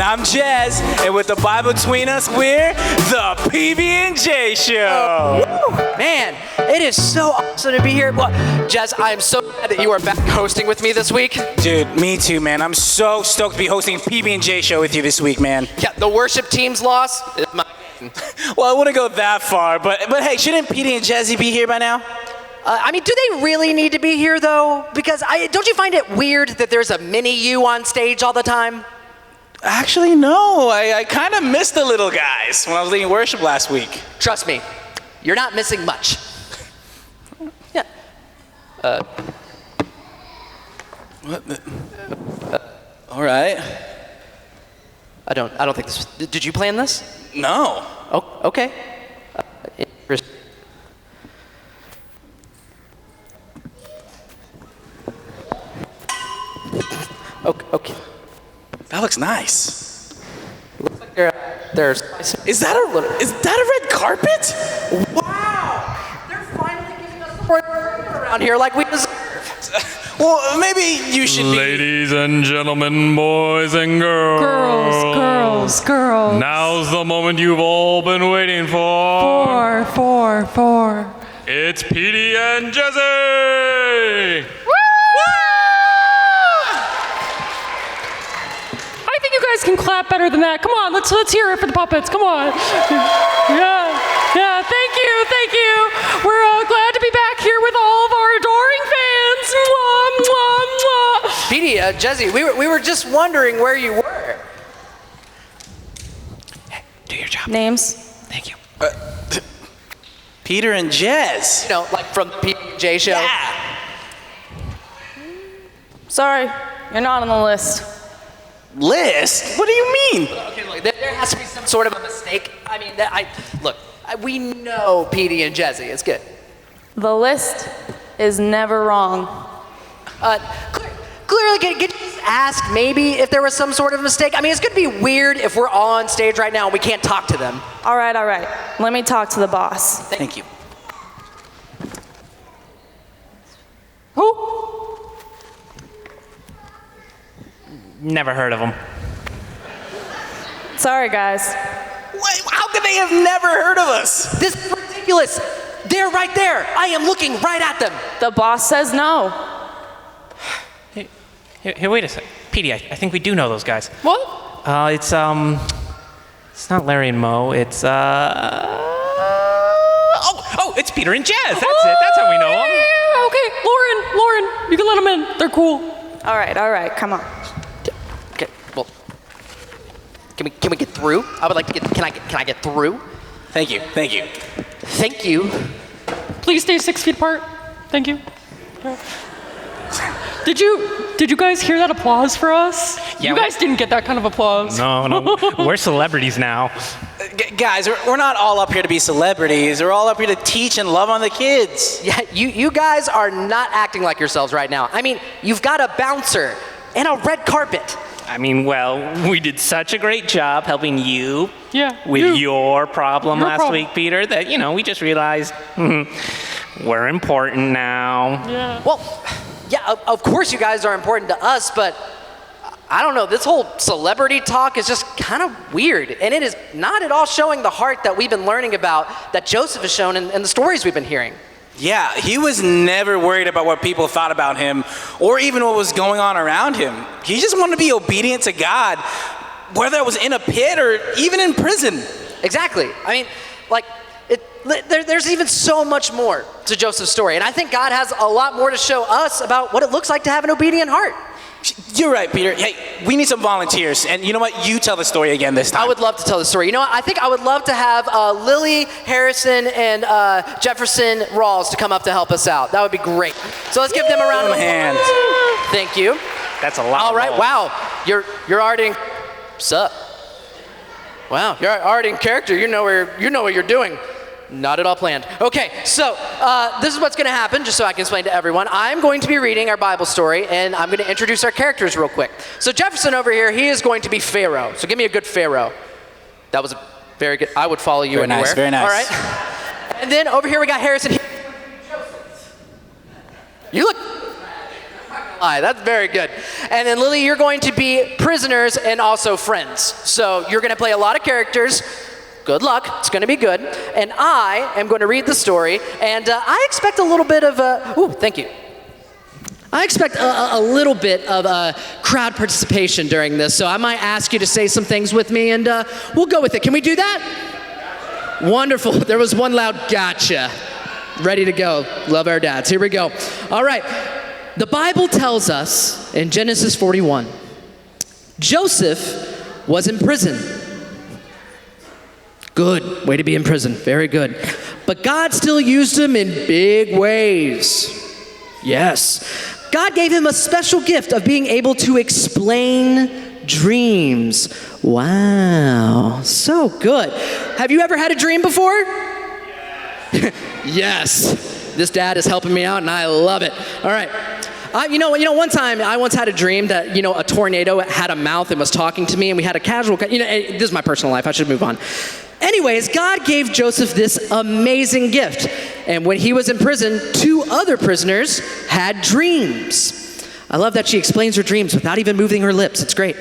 I'm Jez, and with the Bible between us, we're the PB&J Show. Man, it is so awesome to be here. Well, Jez, I am so glad that you are back hosting with me this week. Dude, me too, man. I'm so stoked to be hosting PB&J Show with you this week, man. Yeah, the worship team's loss is my Well, I wouldn't go that far, but hey, shouldn't Petey and Jazzy be here by now? I mean, do they really need to be here, though? Because don't you find it weird that there's a mini you on stage all the time? Actually, no. I kind of missed the little guys when I was leading worship last week. Trust me, you're not missing much. Yeah. What the? All right. I don't think this. Did you plan this? No. Oh, okay. Okay. That looks nice. Looks like there's. Is that a red carpet? Wow! They're finally giving us the around here like we deserve. Well, maybe you should be. Ladies and gentlemen, boys and girls. Girls. Now's the moment you've all been waiting for. Four. It's Petey and Jesse! I think you guys can clap better than that. Come on, let's hear it for the puppets. Come on. Yeah. Thank you. We're glad to be back here with all of our adoring fans. Mwah, mwah, mwah. Petey, Jesse, we were just wondering where you were. Hey, do your job. Names? Thank you. Peter and Jez. You know, like from the PJ show. Yeah. Sorry, you're not on the list. List? What do you mean? Okay, look, there has to be some sort of a mistake. I mean, we know Petey and Jesse. It's good. The list is never wrong. Clearly, could you just ask maybe if there was some sort of mistake? I mean, it's going to be weird if we're all on stage right now and we can't talk to them. All right. Let me talk to the boss. Thank you. Who? Never heard of them. Sorry, guys. Wait, how could they have never heard of us? This is ridiculous. They're right there. I am looking right at them. The boss says no. Here, wait a sec. Petey, I think we do know those guys. What? It's not Larry and Mo. It's it's Peter and Jez. That's it. That's how we know them. Yeah. Okay, Lauren, you can let them in. They're cool. All right. Come on. Okay. Well, can we get through? I would like to get. Can I get through? Thank you. Thank you. Please stay 6 feet apart. Thank you. Did you guys hear that applause for us? Yeah, you guys didn't get that kind of applause. No. We're celebrities now. Guys, we're not all up here to be celebrities. We're all up here to teach and love on the kids. Yeah, you guys are not acting like yourselves right now. I mean, you've got a bouncer and a red carpet. I mean, well, we did such a great job helping you with your problem last week, Peter, that, we just realized we're important now. Yeah. Well, yeah, of course you guys are important to us, but I don't know, this whole celebrity talk is just kind of weird, and it is not at all showing the heart that we've been learning about, that Joseph has shown in the stories we've been hearing. Yeah, he was never worried about what people thought about him or even what was going on around him. He just wanted to be obedient to God, whether it was in a pit or even in prison. Exactly. I mean, there's even so much more to Joseph's story, and I think God has a lot more to show us about what it looks like to have an obedient heart. You're right, Peter. Hey, we need some volunteers, and you know what? You tell the story again this time. I would love to tell the story. You know what? I think I would love to have Lily Harrison and Jefferson Rawls to come up to help us out. That would be great. So let's give them a round of applause. Thank you. That's a lot. All right. Wow. You're already in. Sup? Wow. You're already in character. You know what you're doing. Not at all planned. Okay, so this is what's going to happen, just so I can explain to everyone. I'm going to be reading our Bible story, and I'm going to introduce our characters real quick. So Jefferson over here, he is going to be Pharaoh. So give me a good Pharaoh. That was a very good. I would follow you very anywhere. Nice, very nice. All right. And then over here we got Harrison. You look. That's very good. And then Lily, you're going to be prisoners and also friends. So you're going to play a lot of characters. Good luck. It's going to be good. And I am going to read the story. And I expect a little bit of thank you. I expect a little bit of crowd participation during this. So I might ask you to say some things with me, and we'll go with it. Can we do that? Wonderful. There was one loud gotcha. Ready to go. Love our dads. Here we go. All right. The Bible tells us in Genesis 41, Joseph was in prison. Good. Way to be in prison. Very good. But God still used him in big ways. Yes. God gave him a special gift of being able to explain dreams. Wow. So good. Have you ever had a dream before? Yes. This dad is helping me out, and I love it. All right. One time I once had a dream that, a tornado had a mouth and was talking to me, and we had a casual, this is my personal life. I should move on. Anyways, God gave Joseph this amazing gift. And when he was in prison, 2 other prisoners had dreams. I love that she explains her dreams without even moving her lips. It's great.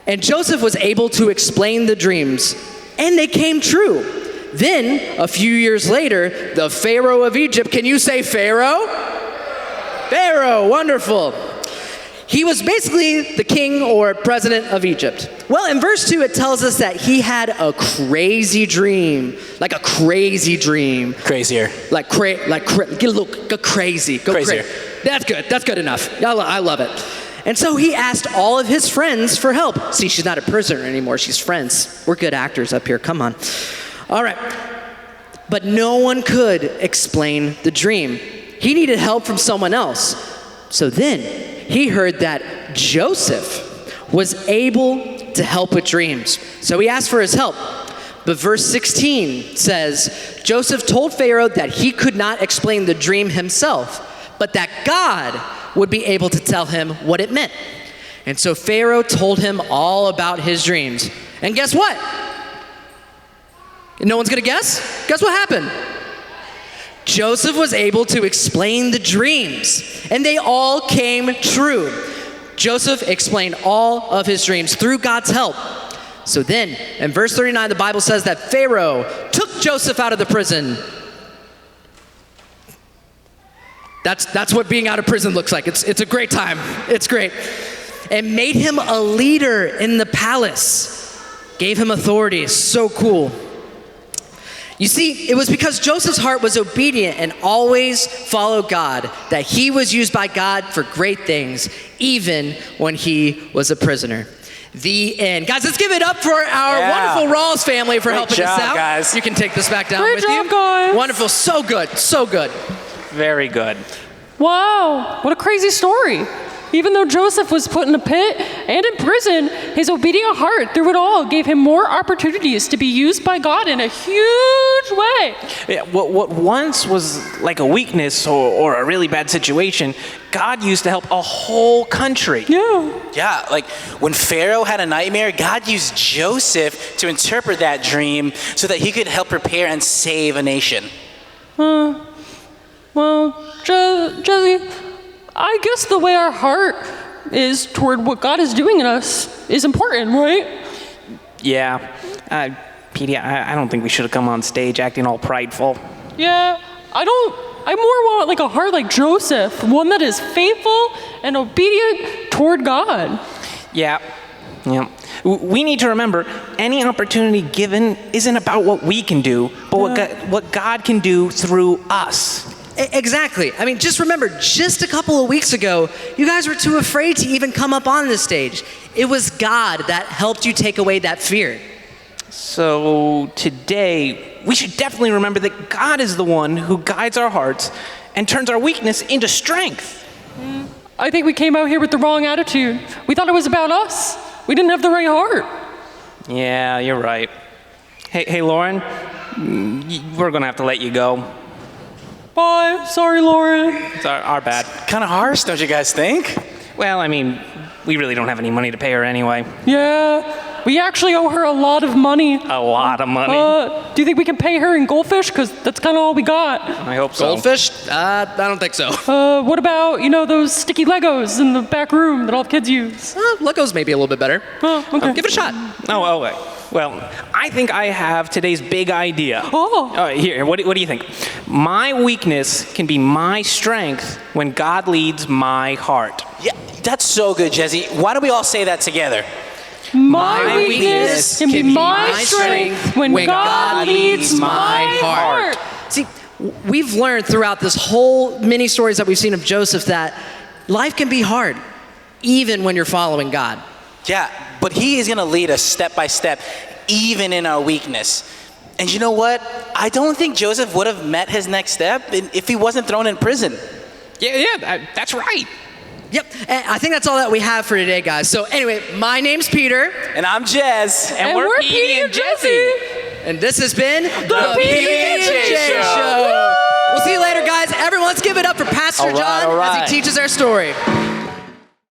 And Joseph was able to explain the dreams, and they came true. Then, a few years later, the Pharaoh of Egypt, can you say Pharaoh? Pharaoh, wonderful. He was basically the king or president of Egypt. Well, in verse 2, it tells us that he had a crazy dream. Like a crazy dream. Crazier. Get a little crazy. Go Crazier. That's good. That's good enough. I love it. And so he asked all of his friends for help. See, she's not a prisoner anymore. She's friends. We're good actors up here. Come on. All right. But no one could explain the dream. He needed help from someone else. So then he heard that Joseph was able to help with dreams. So he asked for his help. But verse 16 says, Joseph told Pharaoh that he could not explain the dream himself, but that God would be able to tell him what it meant. And so Pharaoh told him all about his dreams. And guess what? No one's gonna guess? Guess what happened? Joseph was able to explain the dreams, and they all came true. Joseph explained all of his dreams through God's help. So then, in verse 39, the Bible says that Pharaoh took Joseph out of the prison. That's what being out of prison looks like. It's a great time. It's great. And made him a leader in the palace. Gave him authority. So cool. You see, it was because Joseph's heart was obedient and always followed God that he was used by God for great things, even when he was a prisoner. The end. Guys, let's give it up for our wonderful Rawls family for helping us out. Guys. You can take this back down Great with job, you. guys. Wonderful. So good. So good. Very good. Wow, what a crazy story. Even though Joseph was put in a pit and in prison, his obedient heart through it all gave him more opportunities to be used by God in a huge way. Yeah, what once was like a weakness or a really bad situation, God used to help a whole country. Yeah. Yeah, like when Pharaoh had a nightmare, God used Joseph to interpret that dream so that he could help prepare and save a nation. Well, Jesse, I guess the way our heart is toward what God is doing in us is important, right? Yeah. Petey, I don't think we should have come on stage acting all prideful. Yeah, I more want like a heart like Joseph, one that is faithful and obedient toward God. Yeah. We need to remember, any opportunity given isn't about what we can do, but what God can do through us. Exactly. I mean, just remember, just a couple of weeks ago, you guys were too afraid to even come up on this stage. It was God that helped you take away that fear. So today, we should definitely remember that God is the one who guides our hearts and turns our weakness into strength. I think we came out here with the wrong attitude. We thought it was about us. We didn't have the right heart. Yeah, you're right. Hey, Lauren, we're gonna have to let you go. Bye. Sorry, Lauren. It's our bad. Kind of harsh, don't you guys think? Well, I mean, we really don't have any money to pay her anyway. Yeah, we actually owe her a lot of money. A lot of money. Do you think we can pay her in goldfish? Because that's kind of all we got. I hope so. Goldfish? I don't think so. What about, those sticky Legos in the back room that all the kids use? Legos may be a little bit better. Oh, okay. Give it a shot. Oh, wait. Well, I think I have today's big idea. Oh. Here, what do you think? My weakness can be my strength when God leads my heart. Yeah, that's so good, Jesse. Why don't we all say that together? My weakness can be my strength when God leads my heart. See, we've learned throughout this whole mini stories that we've seen of Joseph that life can be hard, even when you're following God. Yeah, but he is going to lead us step by step, even in our weakness. And you know what? I don't think Joseph would have met his next step if he wasn't thrown in prison. Yeah, that's right. Yep, and I think that's all that we have for today, guys. So anyway, my name's Peter. And I'm Jez. And we're Petey and Jesse. And this has been The Petey and Jay Show. We'll see you later, guys. Everyone, let's give it up for Pastor John all right. as he teaches our story.